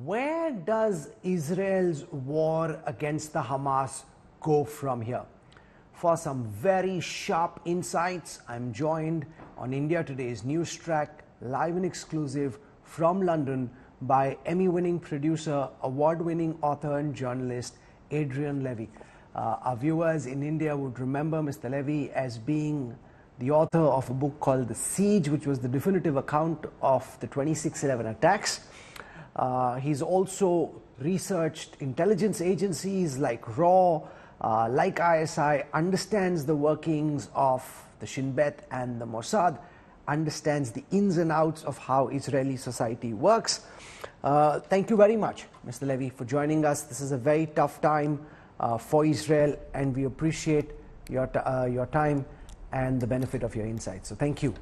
Where does Israel's war against the Hamas go from here? For some very sharp insights, I'm joined on India Today's News Track, live and exclusive from London by Emmy-winning producer, award-winning author and journalist Adrian Levy. Our viewers in India would remember Mr. Levy as being the author of a book called The Siege, which was the definitive account of the 26/11 attacks. He's also researched intelligence agencies like RAW, like ISI, understands the workings of the Shin Bet and the Mossad, understands the ins and outs of how Israeli society works. Thank you very much, Mr. Levy, for joining us. This is a very tough time for Israel, and we appreciate your time and the benefit of your insights. So thank you.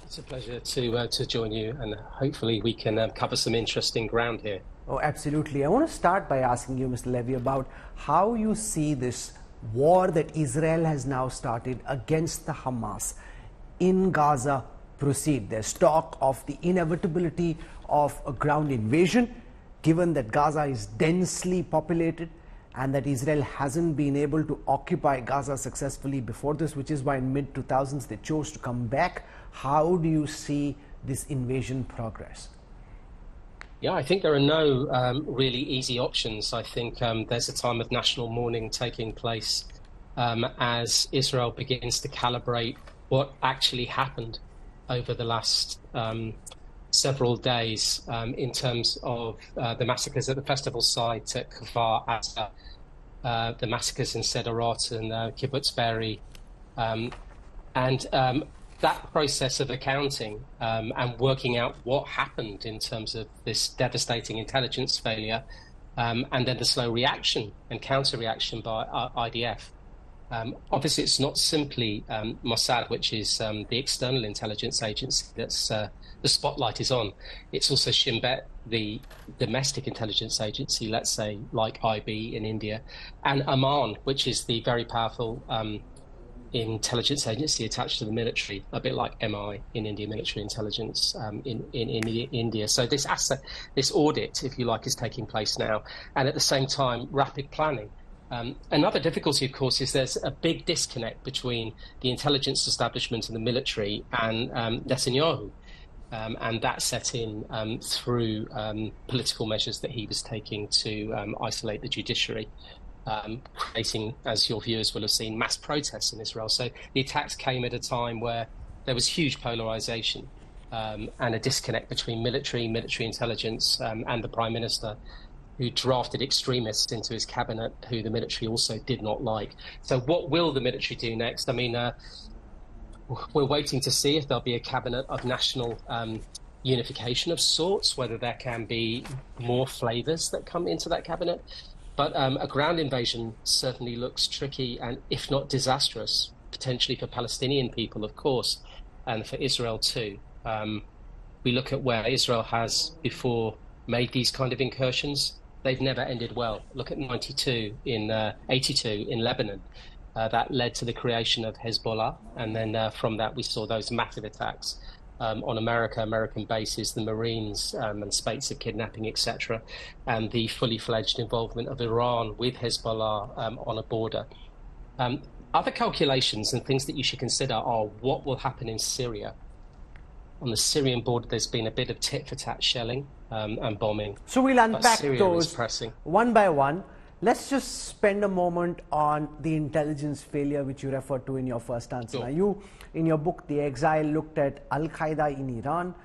It's a pleasure to join you, and hopefully we can cover some interesting ground here. Oh, absolutely. I want to start by asking you, Mr. Levy, about how you see this war that Israel has now started against the Hamas in Gaza proceed. There's talk of the inevitability of a ground invasion, given that Gaza is densely populated and that Israel hasn't been able to occupy Gaza successfully before this, which is why in mid-2000s they chose to come back. How do you see this invasion progress? Yeah, I think there are no really easy options. I think there's a time of national mourning taking place as Israel begins to calibrate what actually happened over the last several days in terms of the massacres at the festival site at Kfar Aza, the massacres in Sderot and Kibbutz Be'eri, and that process of accounting and working out what happened in terms of this devastating intelligence failure, and then the slow reaction and counter-reaction by IDF. Obviously, it's not simply Mossad, which is the external intelligence agency that's the spotlight is on. It's also Shin Bet, the domestic intelligence agency, let's say, like IB in India, and Amman, which is the very powerful intelligence agency attached to the military, a bit like MI in India, military intelligence in India. So this audit, if you like, is taking place now, and at the same time, rapid planning. Another difficulty, of course, is there's a big disconnect between the intelligence establishment and the military and Netanyahu, and that set in through political measures that he was taking to isolate the judiciary, creating, as your viewers will have seen, mass protests in Israel. So the attacks came at a time where there was huge polarization and a disconnect between military intelligence and the Prime Minister, who drafted extremists into his cabinet who the military also did not like. So what will the military do next? I mean, we're waiting to see if there'll be a cabinet of national unification of sorts, whether there can be more flavors that come into that cabinet. But a ground invasion certainly looks tricky and, if not disastrous, potentially for Palestinian people, of course, and for Israel too. We look at where Israel has before made these kind of incursions. They've never ended well. Look at 82 in Lebanon. That led to the creation of Hezbollah. And then from that, we saw those massive attacks on American bases, the Marines and spates of kidnapping, etc., and the fully fledged involvement of Iran with Hezbollah on a border. Other calculations and things that you should consider are what will happen in Syria. On the Syrian border, there's been a bit of tit-for-tat shelling and bombing. So we'll unpack those one by one. Let's just spend a moment on the intelligence failure, which you referred to in your first answer. Sure. Now, you, in your book, The Exile, looked at Al-Qaeda in Iran.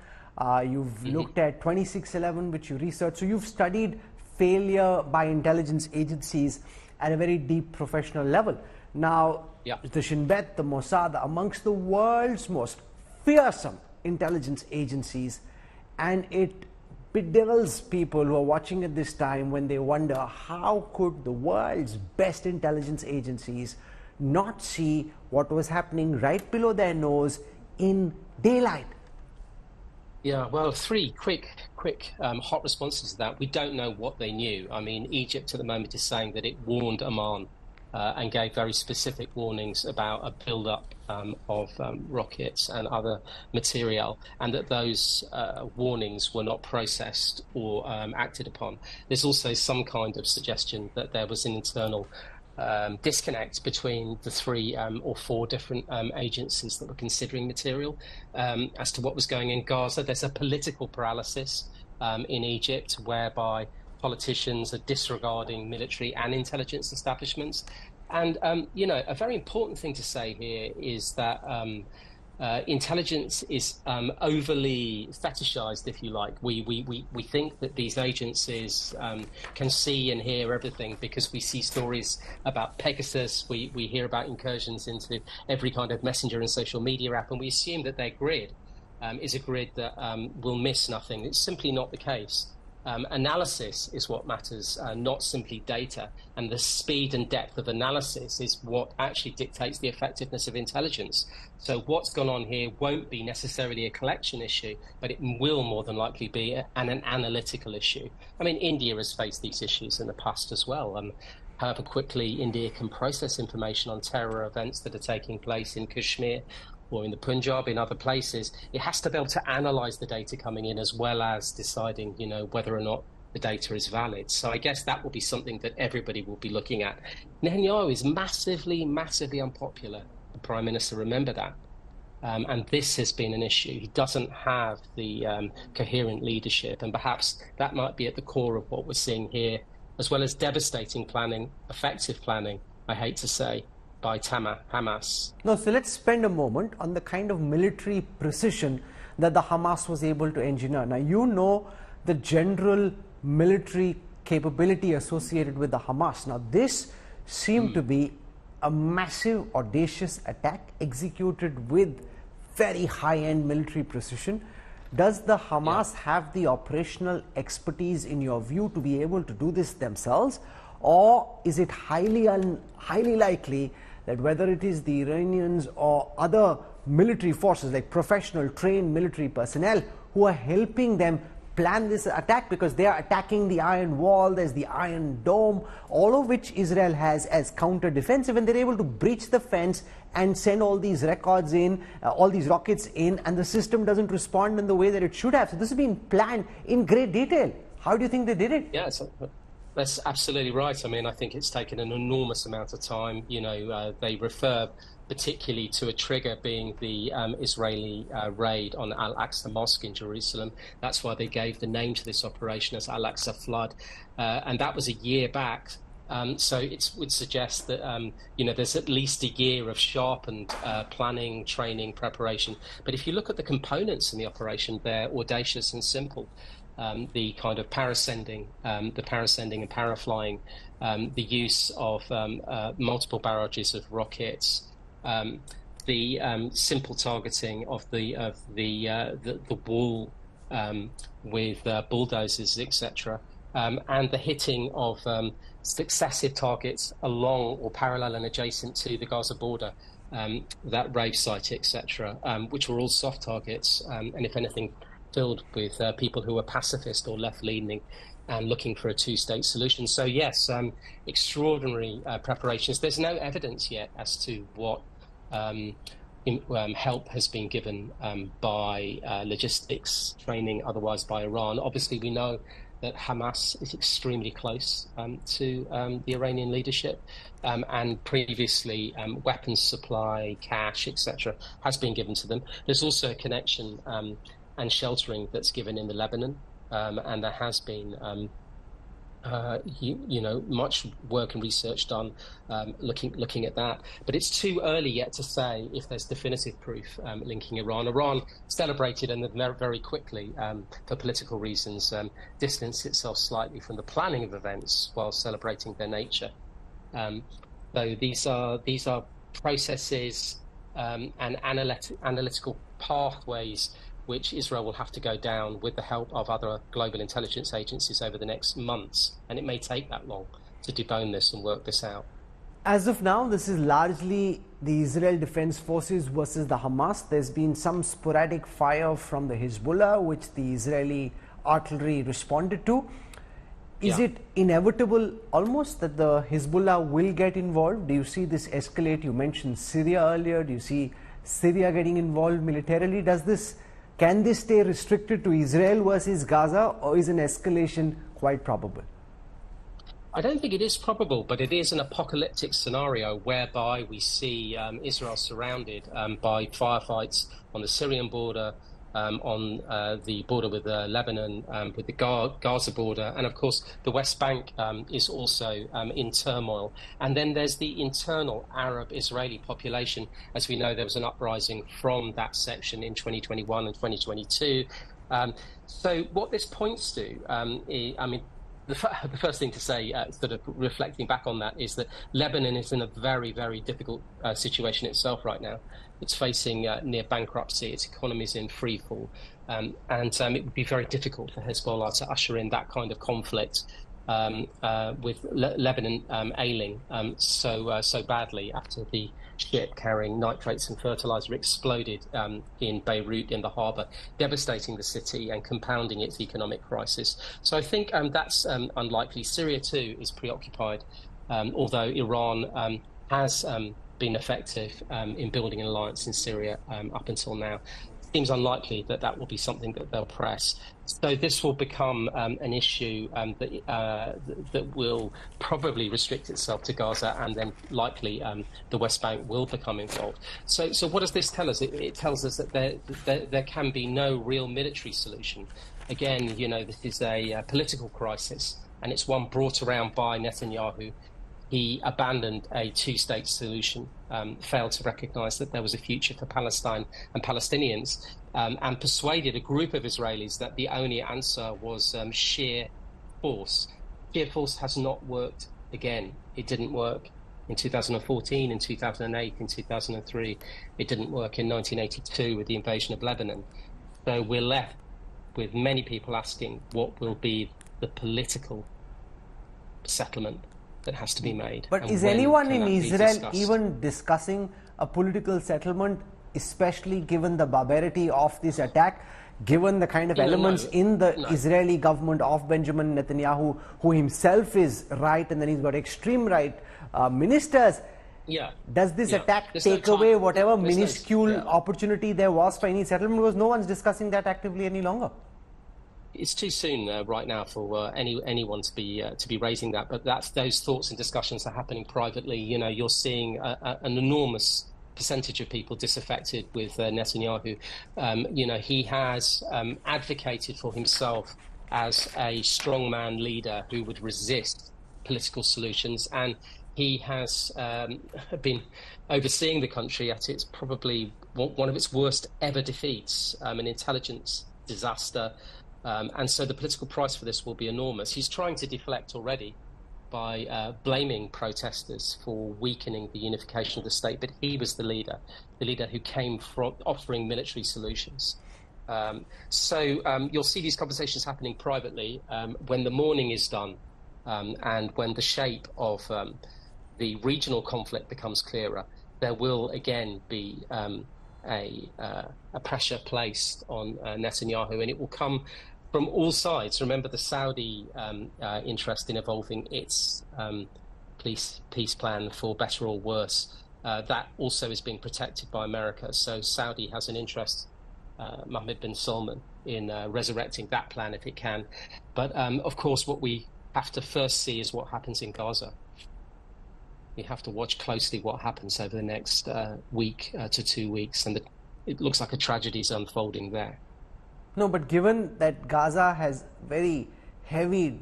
You've looked at 26/11, which you researched. So you've studied failure by intelligence agencies at a very deep professional level. Now, the Shin Bet, the Mossad, amongst the world's most fearsome intelligence agencies, and it bedevils people who are watching at this time when they wonder how could the world's best intelligence agencies not see what was happening right below their nose in daylight. Yeah, well, three quick hot responses to that. We don't know what they knew. I mean, Egypt at the moment is saying that it warned Amman and gave very specific warnings about a build-up of rockets and other material, and that those warnings were not processed or acted upon. There's also some kind of suggestion that there was an internal disconnect between the three or four different agencies that were considering material as to what was going in Gaza. There's a political paralysis in Egypt whereby politicians are disregarding military and intelligence establishments. And, a very important thing to say here is that intelligence is overly fetishized, if you like. We think that these agencies can see and hear everything because we see stories about Pegasus, we hear about incursions into every kind of messenger and social media app, and we assume that their grid is a grid that will miss nothing. It's simply not the case. Analysis is what matters, not simply data. And the speed and depth of analysis is what actually dictates the effectiveness of intelligence. So what's gone on here won't be necessarily a collection issue, but it will more than likely be an analytical issue. I mean, India has faced these issues in the past as well. However quickly India can process information on terror events that are taking place in Kashmir or in the Punjab, in other places, it has to be able to analyze the data coming in as well as deciding, whether or not the data is valid. So I guess that will be something that everybody will be looking at. Netanyahu is massively, massively unpopular. The Prime Minister, remember that. And this has been an issue. He doesn't have the coherent leadership, and perhaps that might be at the core of what we're seeing here, as well as devastating planning, effective planning, I hate to say, by Hamas. No, so let's spend a moment on the kind of military precision that the Hamas was able to engineer. Now, you know the general military capability associated with the Hamas. Now, this seemed to be a massive, audacious attack executed with very high-end military precision. Does the Hamas have the operational expertise, in your view, to be able to do this themselves? Or is it highly likely that whether it is the Iranians or other military forces, like professional trained military personnel, who are helping them plan this attack, because they are attacking the Iron Wall, there's the Iron Dome, all of which Israel has as counter-defensive, and they're able to breach the fence and send all these records in, all these rockets in, and the system doesn't respond in the way that it should have. So this has been planned in great detail. How do you think they did it? Yeah, that's absolutely right. I mean, I think it's taken an enormous amount of time. They refer particularly to a trigger being the Israeli raid on Al-Aqsa Mosque in Jerusalem. That's why they gave the name to this operation as Al-Aqsa Flood. And that was a year back. So it would suggest that, there's at least a year of sharpened planning, training, preparation. But if you look at the components in the operation, they're audacious and simple. The kind of parasending and paraflying, the use of multiple barrages of rockets, the simple targeting of the wall with bulldozers, etc., and the hitting of successive targets along or parallel and adjacent to the Gaza border, that rave site, etc., which were all soft targets, and if anything, filled with people who are pacifist or left-leaning and looking for a two-state solution. So yes, extraordinary preparations. There's no evidence yet as to what help has been given by logistics, training, otherwise by Iran. Obviously, we know that Hamas is extremely close to the Iranian leadership, and previously weapons supply, cash, etc., has been given to them. There's also a connection and sheltering that's given in the Lebanon, and there has been much work and research done looking at that. But it's too early yet to say if there's definitive proof linking Iran. Iran celebrated and then very quickly, for political reasons, distanced itself slightly from the planning of events while celebrating their nature. So these are processes and analytical pathways which Israel will have to go down with the help of other global intelligence agencies over the next months. And it may take that long to debone this and work this out. As of now, this is largely the Israel Defense Forces versus the Hamas. There's been some sporadic fire from the Hezbollah, which the Israeli artillery responded to. Is it inevitable almost that the Hezbollah will get involved? Do you see this escalate? You mentioned Syria earlier. Do you see Syria getting involved militarily? Can this stay restricted to Israel versus Gaza, or is an escalation quite probable? I don't think it is probable, but it is an apocalyptic scenario whereby we see Israel surrounded by firefights on the Syrian border, on the border with Lebanon, with the Gaza border, and of course the West Bank is also in turmoil. And then there's the internal Arab-Israeli population. As we know, there was an uprising from that section in 2021 and 2022. So what this points to, the first thing to say, sort of reflecting back on that, is that Lebanon is in a very, very difficult situation itself right now. It's facing near bankruptcy. Its economy is in free fall. And it would be very difficult for Hezbollah to usher in that kind of conflict with Lebanon ailing so badly after the ship carrying nitrates and fertilizer exploded in Beirut in the harbour, devastating the city and compounding its economic crisis. So I think that's unlikely. Syria too is preoccupied, although Iran has been effective in building an alliance in Syria up until now. Seems unlikely that that will be something that they'll press. So this will become an issue that will probably restrict itself to Gaza, and then likely the West Bank will become involved. So what does this tell us? It tells us that there can be no real military solution. Again, this is a political crisis, and it's one brought around by Netanyahu. He abandoned a two-state solution, failed to recognize that there was a future for Palestine and Palestinians, and persuaded a group of Israelis that the only answer was sheer force. Sheer force has not worked again. It didn't work in 2014, in 2008, in 2003. It didn't work in 1982 with the invasion of Lebanon. So we're left with many people asking what will be the political settlement that has to be made. But is anyone in Israel even discussing a political settlement, especially given the barbarity of this attack, given the kind of elements in the Israeli government of Benjamin Netanyahu, who himself is right, and then he's got extreme right ministers? Does this attack take away whatever minuscule opportunity there was for any settlement? Because no one's discussing that actively any longer. It's too soon right now for anyone to be raising that, but those thoughts and discussions are happening privately. You're seeing an enormous percentage of people disaffected with Netanyahu. He has advocated for himself as a strongman leader who would resist political solutions, and he has been overseeing the country at its probably one of its worst ever defeats, an intelligence disaster. And so the political price for this will be enormous. He's trying to deflect already by blaming protesters for weakening the unification of the state. But he was the leader who came from offering military solutions. So you'll see these conversations happening privately when the mourning is done and when the shape of the regional conflict becomes clearer. There will again be a pressure placed on Netanyahu, and it will come from all sides. Remember the Saudi interest in evolving its peace plan for better or worse. That also is being protected by America. So Saudi has an interest, Mohammed bin Salman, in resurrecting that plan if it can. But of course, what we have to first see is what happens in Gaza. We have to watch closely what happens over the next week to 2 weeks, and it looks like a tragedy is unfolding there. No, but given that Gaza has very heavy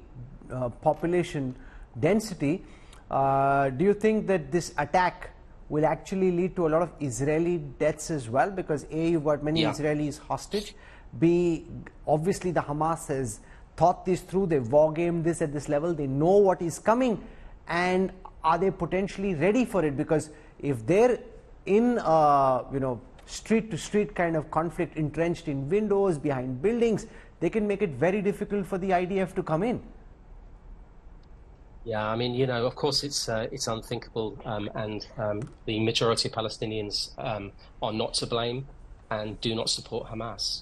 population density, do you think that this attack will actually lead to a lot of Israeli deaths as well? Because A, you've got many Israelis hostage. B, obviously the Hamas has thought this through. They've wargamed this at this level. They know what is coming. And are they potentially ready for it? Because if they're in, street-to-street kind of conflict, entrenched in windows, behind buildings, they can make it very difficult for the IDF to come in. Yeah, I mean, of course it's unthinkable, and the majority of Palestinians are not to blame and do not support Hamas.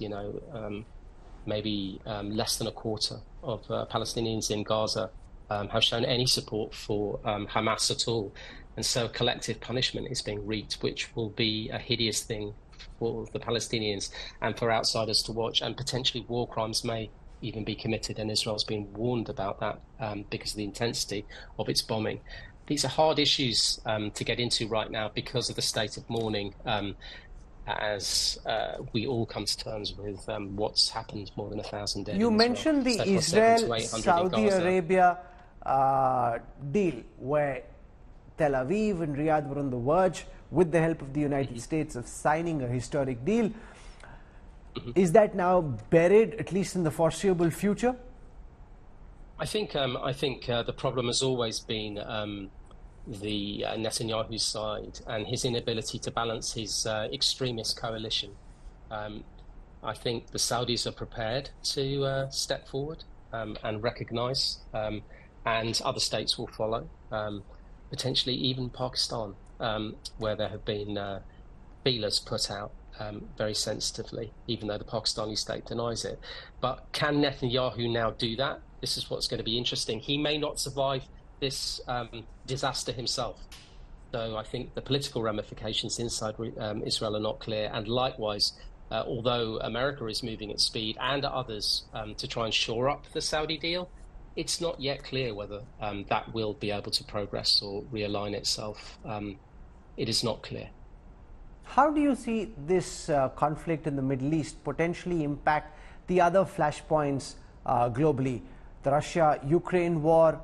maybe less than a quarter of Palestinians in Gaza have shown any support for Hamas at all. And so collective punishment is being wreaked, which will be a hideous thing for the Palestinians and for outsiders to watch, and potentially war crimes may even be committed, and Israel's been warned about that because of the intensity of its bombing. These are hard issues to get into right now because of the state of mourning as we all come to terms with what's happened, more than 1,000 dead. You mentioned the Israel-Saudi Arabia deal, where Tel Aviv and Riyadh were on the verge, with the help of the United States, of signing a historic deal. Is that now buried, at least in the foreseeable future? I think the problem has always been the Netanyahu side and his inability to balance his extremist coalition. I think the Saudis are prepared to step forward and recognise, and other states will follow, potentially even Pakistan, where there have been feelers put out very sensitively, even though the Pakistani state denies it. But can Netanyahu now do that? This is what's going to be interesting. He may not survive this disaster himself. So I think the political ramifications inside Israel are not clear. And likewise, although America is moving at speed and others to try and shore up the Saudi deal, it's not yet clear whether that will be able to progress or realign itself. It is not clear. How do you see this conflict in the Middle East potentially impact the other flashpoints globally? The Russia-Ukraine war,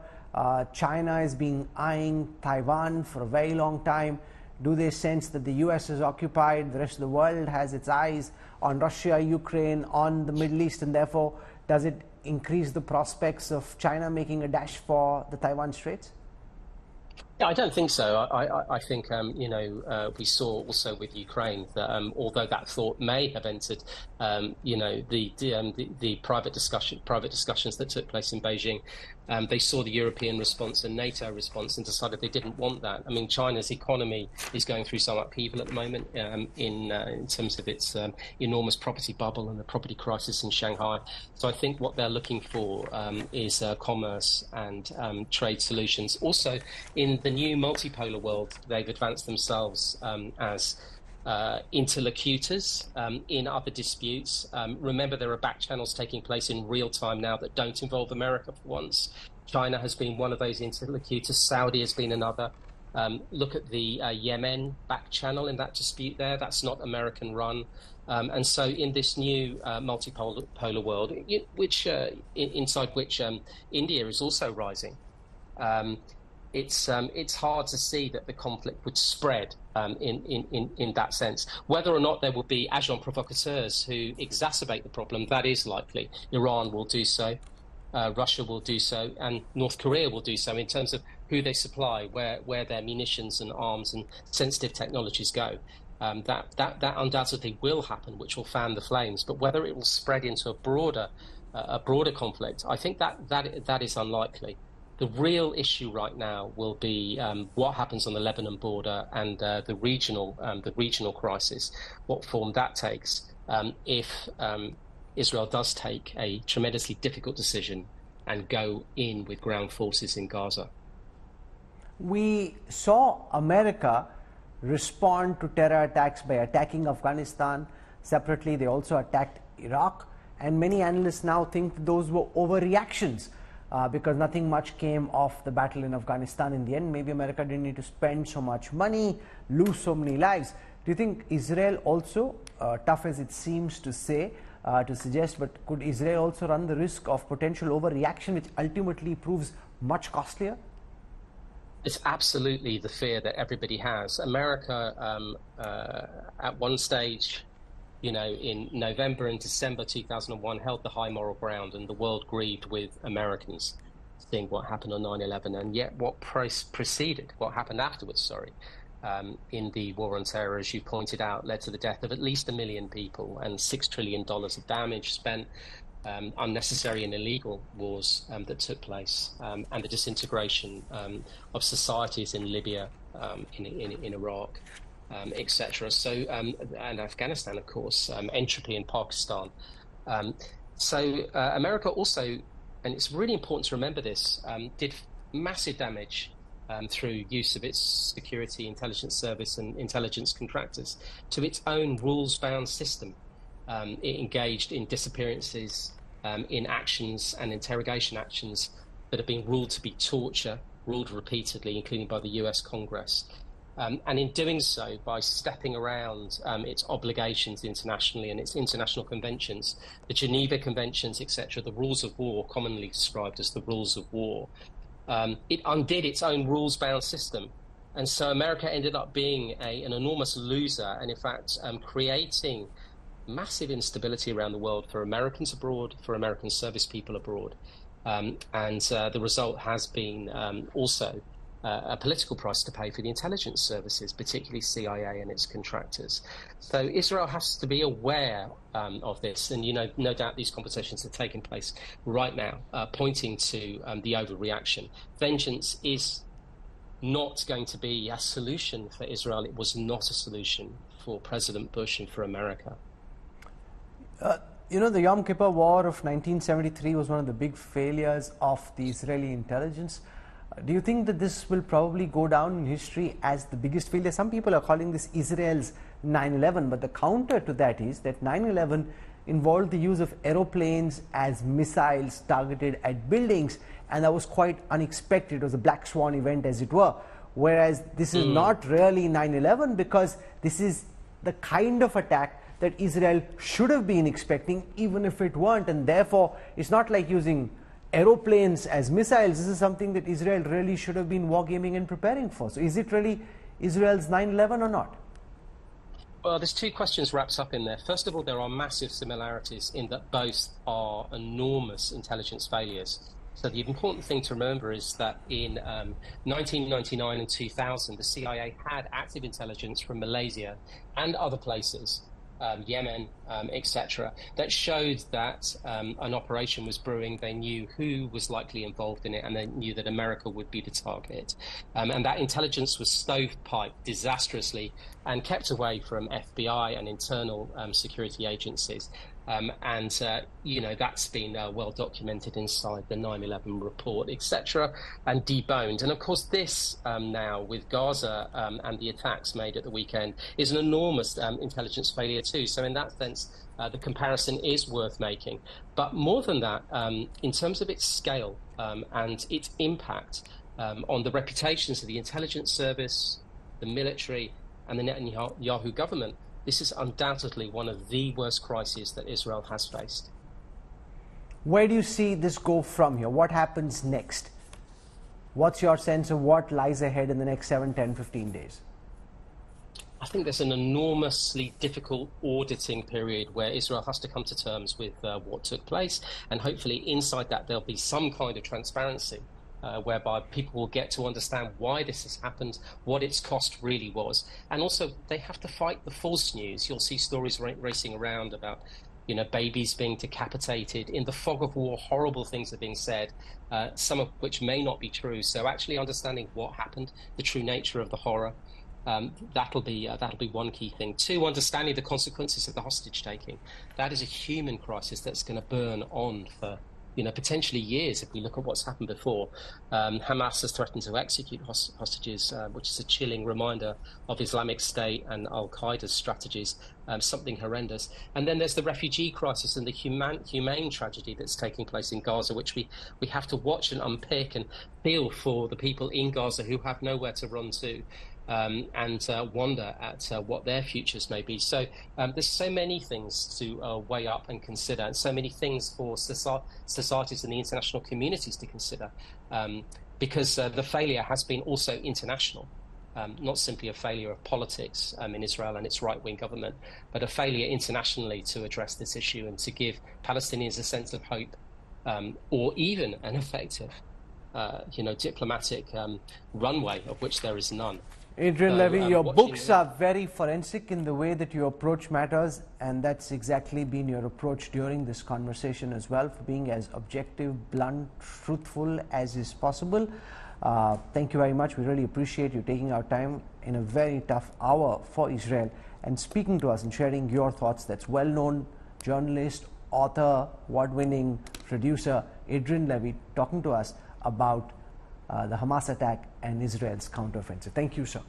China has been eyeing Taiwan for a very long time. Do they sense that the US is occupied, the rest of the world has its eyes on Russia, Ukraine, on the Middle East, and therefore does it increase the prospects of China making a dash for the Taiwan Straits? Yeah, I don't think so. I think, we saw also with Ukraine that although that thought may have entered, the private discussions that took place in Beijing, they saw the European response and NATO response and decided they didn't want that. I mean, China's economy is going through some upheaval at the moment in terms of its enormous property bubble and the property crisis in Shanghai. So I think what they're looking for is commerce and trade solutions. Also, in the new multipolar world, they've advanced themselves as interlocutors in other disputes. Remember, there are back channels taking place in real time now that don't involve America for once. China has been one of those interlocutors. Saudi has been another. Look at the Yemen back channel in that dispute there. That's not American run. And so in this new multipolar world, inside which India is also rising, it's hard to see that the conflict would spread in that sense. Whether or not there will be agents provocateurs who exacerbate the problem, that is likely. Iran will do so, Russia will do so, and North Korea will do so in terms of who they supply, where their munitions and arms and sensitive technologies go. That undoubtedly will happen, which will fan the flames. But whether it will spread into a broader conflict, I think that is unlikely. The real issue right now will be what happens on the Lebanon border and the regional crisis, what form that takes if Israel does take a tremendously difficult decision and go in with ground forces in Gaza. We saw America respond to terror attacks by attacking Afghanistan. Separately, they also attacked Iraq. And many analysts now think those were overreactions because nothing much came of the battle in Afghanistan in the end. Maybe America didn't need to spend so much money, lose so many lives. Do you think Israel also, tough as it seems to say, to suggest, but could Israel also run the risk of potential overreaction, which ultimately proves much costlier? It's absolutely the fear that everybody has. America, at one stage, in November and December 2001, held the high moral ground, and the world grieved with Americans seeing what happened on 9/11. And yet what preceded, what happened afterwards, in the war on terror, as you pointed out, led to the death of at least 1 million people and $6 trillion of damage spent, unnecessary and illegal wars that took place, and the disintegration of societies in Libya, in Iraq, etc. So, and Afghanistan, of course, entropy in Pakistan. So America also, and it's really important to remember this, did massive damage through use of its security, intelligence service and intelligence contractors to its own rules-bound system. It engaged in disappearances, in actions and interrogation actions that have been ruled to be torture, ruled repeatedly, including by the US Congress. And in doing so, by stepping around its obligations internationally and its international conventions, the Geneva Conventions, etc., the rules of war, commonly described as the rules of war, it undid its own rules-bound system. And so America ended up being an enormous loser and, in fact, creating massive instability around the world for Americans abroad, for American service people abroad. And the result has been also a political price to pay for the intelligence services, particularly CIA and its contractors. So Israel has to be aware of this. And, no doubt these conversations are taking place right now, pointing to the overreaction. Vengeance is not going to be a solution for Israel. It was not a solution for President Bush and for America. The Yom Kippur War of 1973 was one of the big failures of the Israeli intelligence. Do you think that this will probably go down in history as the biggest failure? Some people are calling this Israel's 9/11, but the counter to that is that 9/11 involved the use of aeroplanes as missiles targeted at buildings, and that was quite unexpected. It was a black swan event, as it were. Whereas this is not really 9/11, because this is the kind of attack that Israel should have been expecting, even if it weren't, and therefore it's not like using aeroplanes as missiles. This is something that Israel really should have been wargaming and preparing for. So is it really Israel's 9/11 or not? Well, there's two questions wrapped up in there. First of all, there are massive similarities in that both are enormous intelligence failures. So the important thing to remember is that in 1999 and 2000, the CIA had active intelligence from Malaysia and other places, Yemen, etc., that showed that an operation was brewing. They knew who was likely involved in it, and they knew that America would be the target. And that intelligence was stovepiped disastrously and kept away from FBI and internal security agencies. That's been well documented inside the 9/11 report, etc., and deboned. And of course, this now with Gaza and the attacks made at the weekend is an enormous intelligence failure too. So in that sense, the comparison is worth making. But more than that, in terms of its scale and its impact on the reputations of the intelligence service, the military, and the Netanyahu government, this is undoubtedly one of the worst crises that Israel has faced. Where do you see this go from here? What happens next? What's your sense of what lies ahead in the next 7, 10, 15 days? I think there's an enormously difficult auditing period where Israel has to come to terms with what took place. And hopefully inside that, there'll be some kind of transparency. Whereby people will get to understand why this has happened, what its cost really was. And also, they have to fight the false news. You'll see stories racing around about, babies being decapitated. In the fog of war, horrible things are being said, some of which may not be true. So actually understanding what happened, the true nature of the horror, that'll be one key thing. Two, understanding the consequences of the hostage taking. That is a human crisis that's going to burn on for potentially years if we look at what's happened before. Hamas has threatened to execute hostages, which is a chilling reminder of Islamic State and Al-Qaeda's strategies, something horrendous. And then there's the refugee crisis and the humane tragedy that's taking place in Gaza, which we have to watch and unpick and feel for the people in Gaza who have nowhere to run to. And wonder at what their futures may be. So there's so many things to weigh up and consider, and so many things for societies and the international communities to consider, because the failure has been also international, not simply a failure of politics in Israel and its right-wing government, but a failure internationally to address this issue and to give Palestinians a sense of hope, or even an effective, diplomatic runway, of which there is none. Adrian Levy, your books are very forensic in the way that you approach matters, and that's exactly been your approach during this conversation as well, for being as objective, blunt, truthful as is possible. Thank you very much. We really appreciate you taking our time in a very tough hour for Israel and speaking to us and sharing your thoughts. That's well-known journalist, author, award-winning producer Adrian Levy, talking to us about the Hamas attack and Israel's counteroffensive. Thank you, sir.